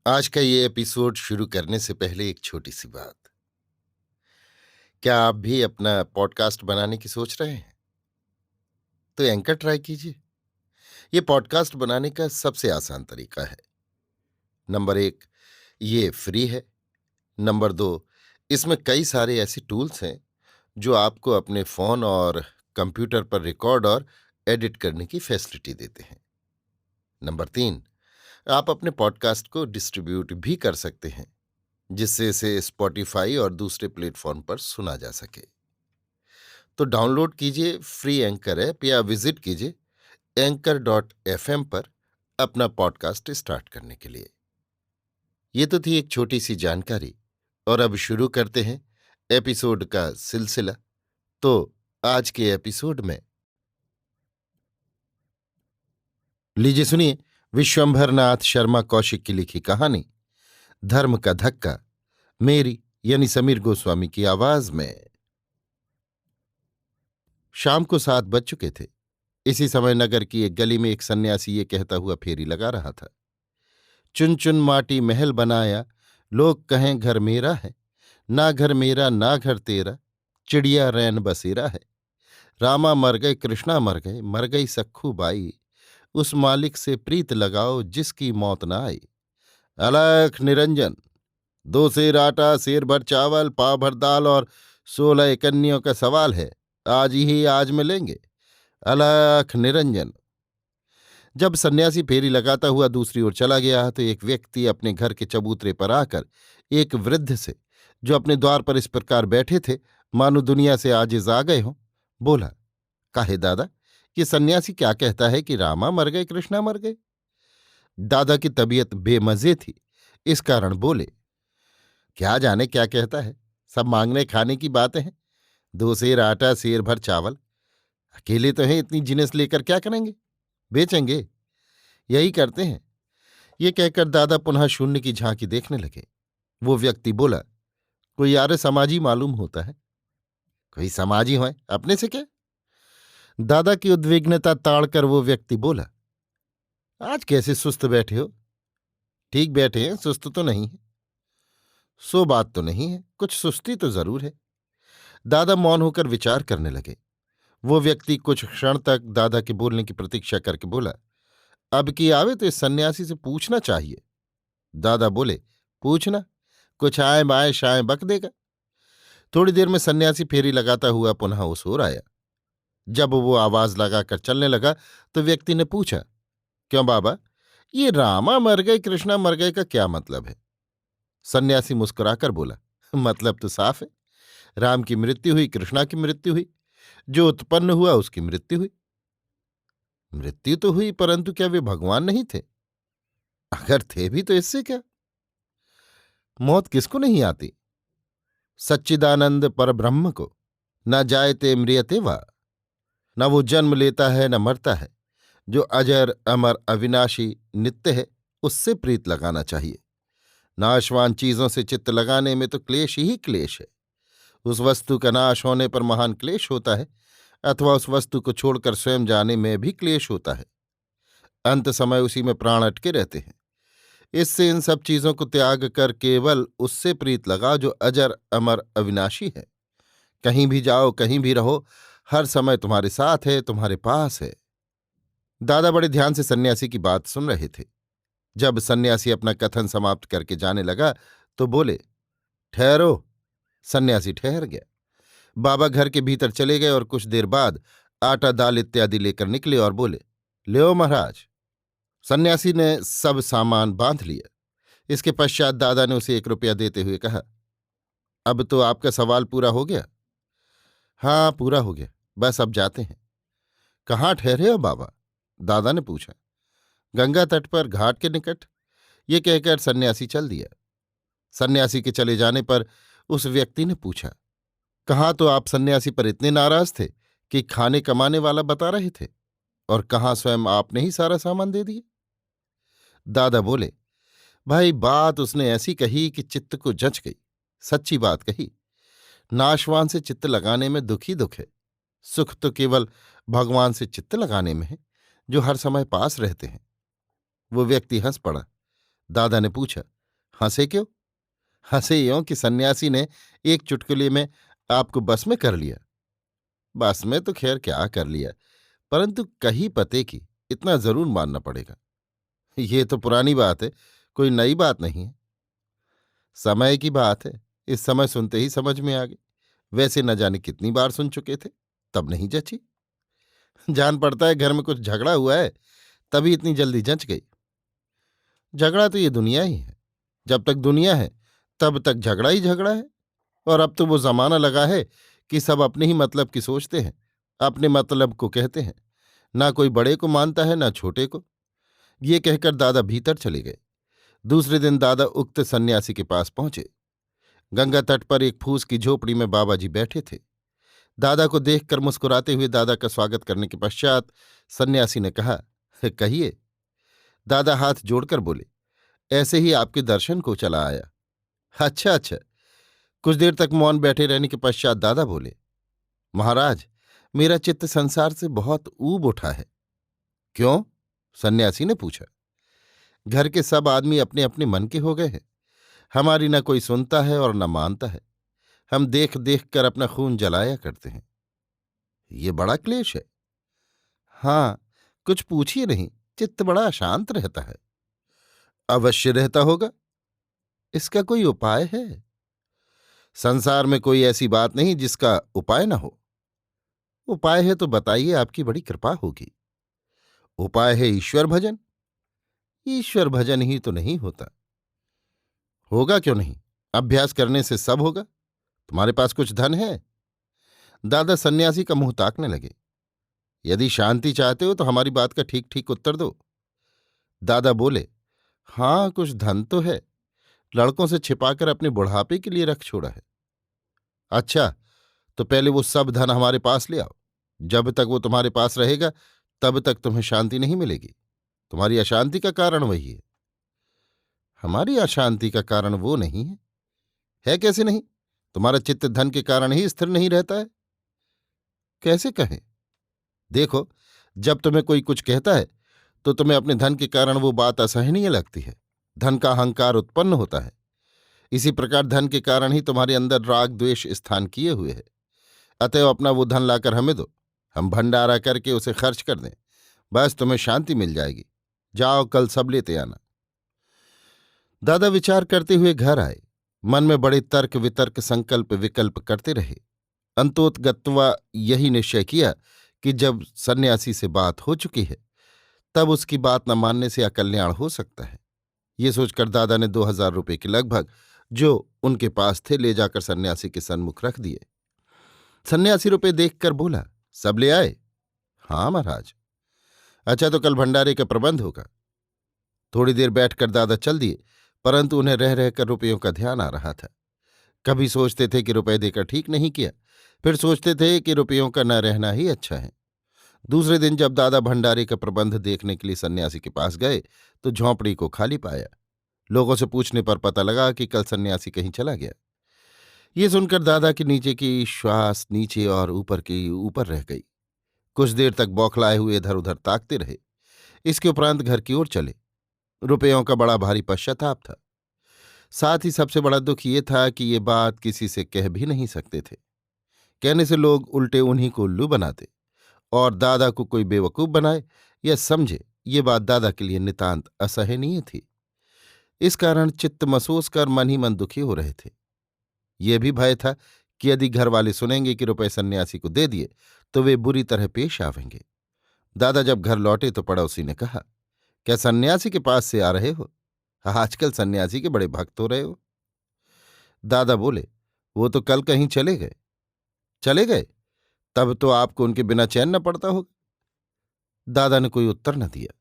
आज का ये एपिसोड शुरू करने से पहले एक छोटी सी बात। क्या आप भी अपना पॉडकास्ट बनाने की सोच रहे हैं? तो एंकर ट्राई कीजिए। ये पॉडकास्ट बनाने का सबसे आसान तरीका है। नंबर एक, ये फ्री है। नंबर दो, इसमें कई सारे ऐसे टूल्स हैं जो आपको अपने फोन और कंप्यूटर पर रिकॉर्ड और एडिट करने की फैसिलिटी देते हैं। नंबर तीन, आप अपने पॉडकास्ट को डिस्ट्रीब्यूट भी कर सकते हैं, जिससे इसे स्पॉटिफाई और दूसरे प्लेटफॉर्म पर सुना जा सके। तो डाउनलोड कीजिए फ्री एंकर ऐप या विजिट कीजिए anchor.fm पर अपना पॉडकास्ट स्टार्ट करने के लिए। ये तो थी एक छोटी सी जानकारी, और अब शुरू करते हैं एपिसोड का सिलसिला। तो आज के एपिसोड में लीजिए सुनिए विश्वंभर नाथ शर्मा कौशिक की लिखी कहानी धर्म का धक्का, मेरी यानी समीर गोस्वामी की आवाज में। शाम को 7 बज चुके थे। इसी समय नगर की एक गली में एक सन्यासी ये कहता हुआ फेरी लगा रहा था, चुन चुन माटी महल बनाया, लोग कहें घर मेरा है, ना घर मेरा ना घर तेरा, चिड़िया रैन बसेरा है। रामा मर गए कृष्णा मर गई सख्खू बाई, उस मालिक से प्रीत लगाओ जिसकी मौत न आई। अलख निरंजन, 2 सेर आटा, सेर भर चावल, पाव भर दाल और 16 कन्नियों का सवाल है, आज ही आज मिलेंगे। अलख निरंजन। जब सन्यासी फेरी लगाता हुआ दूसरी ओर चला गया तो एक व्यक्ति अपने घर के चबूतरे पर आकर एक वृद्ध से, जो अपने द्वार पर इस प्रकार बैठे थे मानो दुनिया से आजिज आ गए हों, बोला, काहे दादा, ये सन्यासी क्या कहता है कि रामा मर गए कृष्णा मर गए? दादा की तबीयत बेमजे थी, इस कारण बोले, क्या जाने क्या कहता है, सब मांगने खाने की बातें हैं। 2 सेर आटा, सेर भर चावल, अकेले तो हैं, इतनी जिनिस लेकर क्या करेंगे? बेचेंगे, यही करते हैं। ये कहकर दादा पुनः शून्य की झांकी देखने लगे। वो व्यक्ति बोला, कोई आर्य समाजी मालूम होता है। कोई समाजी हो, अपने से क्या? दादा की उद्विग्नता ताड़कर वो व्यक्ति बोला, आज कैसे सुस्त बैठे हो? ठीक बैठे हैं, सुस्त तो नहीं है। सो बात तो नहीं है, कुछ सुस्ती तो जरूर है। दादा मौन होकर विचार करने लगे। वो व्यक्ति कुछ क्षण तक दादा के बोलने की प्रतीक्षा करके बोला, अब की आवे तो इस सन्यासी से पूछना चाहिए। दादा बोले, पूछना, कुछ आए बाएं शाएं बक देगा। थोड़ी देर में सन्यासी फेरी लगाता हुआ पुनः उस ओर आया। जब वो आवाज लगाकर चलने लगा तो व्यक्ति ने पूछा, क्यों बाबा, ये रामा मर गए कृष्णा मर गए का क्या मतलब है? सन्यासी मुस्कुराकर बोला, मतलब तो साफ है। राम की मृत्यु हुई, कृष्णा की मृत्यु हुई, जो उत्पन्न हुआ उसकी मृत्यु हुई। मृत्यु तो हुई, परंतु क्या वे भगवान नहीं थे? अगर थे भी तो इससे क्या? मौत किसको नहीं आती? सच्चिदानंद परब्रह्म को। न जायते म्रियते वा। न वो जन्म लेता है न मरता है, जो अजर अमर अविनाशी नित्य है, उससे प्रीत लगाना चाहिए। नाशवान चीजों से चित्त लगाने में तो क्लेश ही क्लेश है। उस वस्तु का नाश होने पर महान क्लेश होता है, अथवा उस वस्तु को छोड़कर स्वयं जाने में भी क्लेश होता है। अंत समय उसी में प्राण अटके रहते हैं। इससे इन सब चीजों को त्याग कर केवल उससे प्रीत लगा जो अजर अमर अविनाशी है। कहीं भी जाओ, कहीं भी रहो, हर समय तुम्हारे साथ है, तुम्हारे पास है। दादा बड़े ध्यान से सन्यासी की बात सुन रहे थे। जब सन्यासी अपना कथन समाप्त करके जाने लगा तो बोले, ठहरो। सन्यासी ठहर गया। बाबा घर के भीतर चले गए और कुछ देर बाद आटा दाल इत्यादि लेकर निकले और बोले, ल्यो महाराज। सन्यासी ने सब सामान बांध लिया। इसके पश्चात दादा ने उसे 1 रुपया देते हुए कहा, अब तो आपका सवाल पूरा हो गया? हाँ, पूरा हो गया, बस अब जाते हैं। कहाँ ठहरे हो बाबा? दादा ने पूछा। गंगा तट पर, घाट के निकट। ये कहकर सन्यासी चल दिया। सन्यासी के चले जाने पर उस व्यक्ति ने पूछा, कहाँ तो आप सन्यासी पर इतने नाराज थे कि खाने कमाने वाला बता रहे थे, और कहाँ स्वयं आपने ही सारा सामान दे दिया? दादा बोले, भाई बात उसने ऐसी कही कि चित्त को जंच गई। सच्ची बात कही। नाशवान से चित्त लगाने में दुख ही दुख है। सुख तो केवल भगवान से चित्त लगाने में है, जो हर समय पास रहते हैं। वो व्यक्ति हंस पड़ा। दादा ने पूछा। हंसे क्यों? हंसे यों कि सन्यासी ने एक चुटकुले में आपको बस में कर लिया। बस में तो खैर क्या कर लिया, परंतु कही पते की इतना जरूर मानना पड़ेगा। ये तो पुरानी बात है, कोई नई बात नहीं है। समय की बात है, इस समय सुनते ही समझ में आ गई। वैसे न जाने कितनी बार सुन चुके थे, तब नहीं जची। जान पड़ता है घर में कुछ झगड़ा हुआ है, तभी इतनी जल्दी जंच गई। झगड़ा तो ये दुनिया ही है। जब तक दुनिया है तब तक झगड़ा ही झगड़ा है। और अब तो वो जमाना लगा है कि सब अपने ही मतलब की सोचते हैं, अपने मतलब को कहते हैं। ना कोई बड़े को मानता है ना छोटे को। ये कहकर दादा भीतर चले गए। दूसरे दिन दादा उक्त सन्यासी के पास पहुंचे। गंगा तट पर एक फूस की झोपड़ी में बाबा जी बैठे थे। दादा को देखकर मुस्कुराते हुए दादा का स्वागत करने के पश्चात सन्यासी ने कहा, कहिए। दादा हाथ जोड़कर बोले, ऐसे ही आपके दर्शन को चला आया। अच्छा अच्छा। कुछ देर तक मौन बैठे रहने के पश्चात दादा बोले, महाराज, मेरा चित्त संसार से बहुत ऊब उठा है। क्यों? सन्यासी ने पूछा। घर के सब आदमी अपने अपने मन के हो गए हैं। हमारी न कोई सुनता है और न मानता है। हम देख देख कर अपना खून जलाया करते हैं। ये बड़ा क्लेश है। हाँ, कुछ पूछिए नहीं, चित्त बड़ा अशांत रहता है। अवश्य रहता होगा। इसका कोई उपाय है? संसार में कोई ऐसी बात नहीं जिसका उपाय न हो। उपाय है तो बताइए, आपकी बड़ी कृपा होगी। उपाय है ईश्वर भजन। ईश्वर भजन ही तो नहीं होता। होगा क्यों नहीं? अभ्यास करने से सब होगा। तुम्हारे पास कुछ धन है? दादा सन्यासी का मुंह ताकने लगे। यदि शांति चाहते हो तो हमारी बात का ठीक ठीक उत्तर दो। दादा बोले, हाँ, कुछ धन तो है। लड़कों से छिपाकर अपने बुढ़ापे के लिए रख छोड़ा है। अच्छा, तो पहले वो सब धन हमारे पास ले आओ। जब तक वो तुम्हारे पास रहेगा तब तक तुम्हें शांति नहीं मिलेगी। तुम्हारी अशांति का कारण वही है। हमारी अशांति का कारण वो नहीं है। है कैसे नहीं? तुम्हारा चित्त धन के कारण ही स्थिर नहीं रहता है। कैसे कहें? देखो, जब तुम्हें कोई कुछ कहता है तो तुम्हें अपने धन के कारण वो बात असहनीय लगती है। धन का अहंकार उत्पन्न होता है। इसी प्रकार धन के कारण ही तुम्हारे अंदर राग द्वेष स्थान किए हुए है। अतएव अपना वो धन लाकर हमें दो, हम भंडारा करके उसे खर्च कर दें। बस तुम्हें शांति मिल जाएगी। जाओ, कल सब लेते आना। दादा विचार करते हुए घर आए। मन में बड़े तर्क वितर्क संकल्प विकल्प करते रहे। अंतोतगत्वा यही निश्चय किया कि जब सन्यासी से बात हो चुकी है तब उसकी बात न मानने से अकल्याण हो सकता है। ये सोचकर दादा ने 2000 रुपये के लगभग जो उनके पास थे ले जाकर सन्यासी के सन्मुख रख दिए। सन्यासी रुपये देखकर बोला, सब ले आए? हाँ महाराज। अच्छा, तो कल भंडारे का प्रबंध होगा। थोड़ी देर बैठकर दादा चल दिए, परंतु उन्हें रह रहकर रुपयों का ध्यान आ रहा था। कभी सोचते थे कि रुपए देकर ठीक नहीं किया, फिर सोचते थे कि रुपयों का न रहना ही अच्छा है। दूसरे दिन जब दादा भंडारे का प्रबंध देखने के लिए सन्यासी के पास गए तो झोंपड़ी को खाली पाया। लोगों से पूछने पर पता लगा कि कल सन्यासी कहीं चला गया। ये सुनकर दादा के नीचे की श्वास नीचे और ऊपर की ऊपर रह गई। कुछ देर तक बौखलाए हुए इधर उधर ताकते रहे। इसके उपरांत घर की ओर चले। रुपयों का बड़ा भारी पश्चाताप था। साथ ही सबसे बड़ा दुख ये था कि ये बात किसी से कह भी नहीं सकते थे। कहने से लोग उल्टे उन्हीं को उल्लू बनाते और दादा को कोई बेवकूफ बनाए या समझे, ये बात दादा के लिए नितांत असहनीय थी। इस कारण चित्त मसोस कर मन ही मन दुखी हो रहे थे। ये भी भय था कि यदि घर वाले सुनेंगे कि रुपए सन्यासी को दे दिए तो वे बुरी तरह पेश आवेंगे। दादा जब घर लौटे तो पड़ोसी ने कहा, क्या सन्यासी के पास से आ रहे हो? आजकल सन्यासी के बड़े भक्त हो रहे हो। दादा बोले, वो तो कल कहीं चले गए। चले गए? तब तो आपको उनके बिना चैन न पड़ता होगा। दादा ने कोई उत्तर न दिया।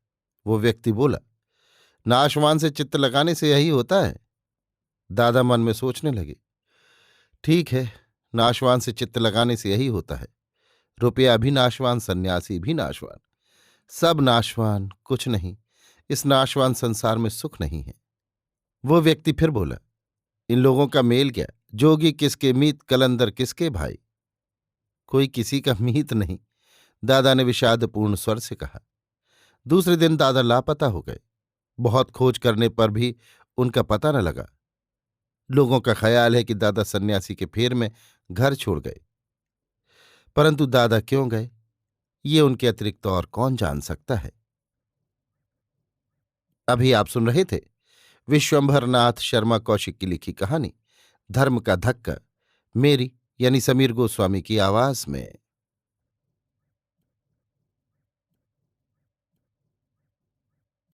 वो व्यक्ति बोला, नाशवान से चित्त लगाने से यही होता है। दादा मन में सोचने लगे, ठीक है, नाशवान से चित्त लगाने से यही होता है। रुपया भी नाशवान, सन्यासी भी नाशवान, सब नाशवान, कुछ नहीं। इस नाशवान संसार में सुख नहीं है। वो व्यक्ति फिर बोला, इन लोगों का मेल क्या? जोगी किसके मीत, कलंदर किसके भाई? कोई किसी का मीत नहीं, दादा ने विषादपूर्ण स्वर से कहा। दूसरे दिन दादा लापता हो गए। बहुत खोज करने पर भी उनका पता न लगा। लोगों का ख्याल है कि दादा सन्यासी के फेर में घर छोड़ गए, परंतु दादा क्यों गए, ये उनके अतिरिक्त और कौन जान सकता है। अभी आप सुन रहे थे विश्वंभर नाथ शर्मा कौशिक की लिखी कहानी धर्म का धक्का, मेरी यानी समीर गोस्वामी की आवाज में।